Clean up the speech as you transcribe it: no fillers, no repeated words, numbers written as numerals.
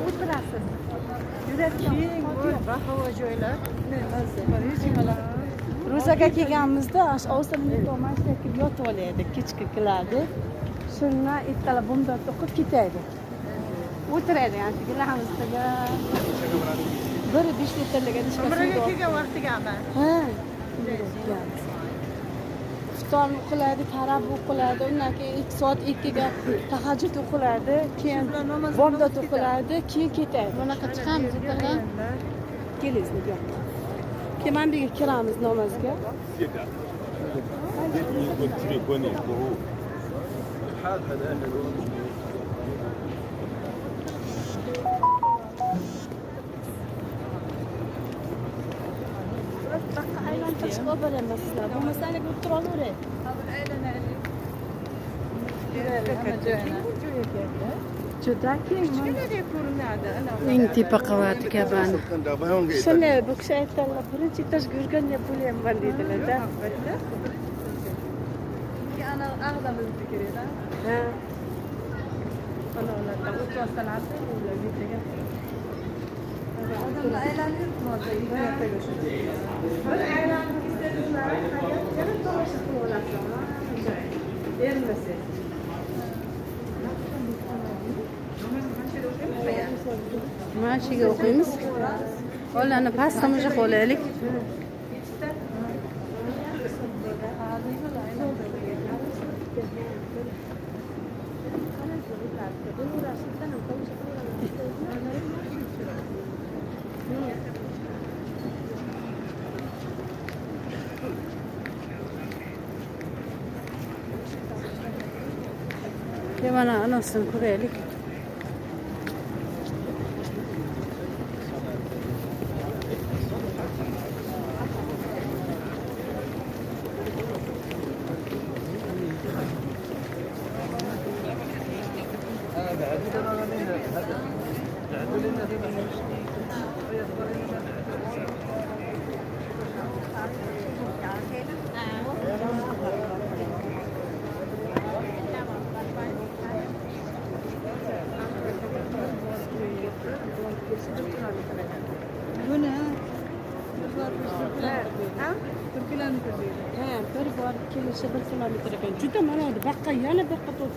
O'tirasiz. Juda keng, bahavo joylar. Ro'zaga kelganimizda ovsinni to'mashga kirib yotib olaydi, kechki shundan ertalab bomdod o'qib ketaydi. O'tiradi, yani gilamizga. Bir 5 litrlik idishga suv. Umraga kelgan vaqtigami? Ha. Iftorni o'qiladi, tarab o'qiladi, undan keyin 2 soat 2 ga tahajjud o'qiladi, keyin bomdod o'qiladi, keyin ketadi. Bunaqa chiqamiz ertaga. Kelingizmi yo'q. Keyin mana bu yerga kiramiz namozga. Bakka aylantirishga olib boramasizlar. Bo'lmasa aniq o'tirib olaveradi. Juda keng. Eng tepa qavatiga bani. Shunday bu kishi aytdilar, birinchi etajga yurganda bo'lyapman dedilar-da. Ana ag'damizni kerak-da. Ha. Ana ulardan o'tib ularga degan. Odamlar aylanib turmoqda, ertaga shu. Bir aylanib istedinglar, yana tomosha qilib olasizlar. Bermasa. Mana shu yerga o'qiymiz. Qo'llarni past tomosha qo'yaylik. Mana anasını kuraylik. Buni Turkiyalarni ko'rdik. Ha, bir bor kelishi 1 kilometr ekan. Juda mana bu yoqqa yana bir qator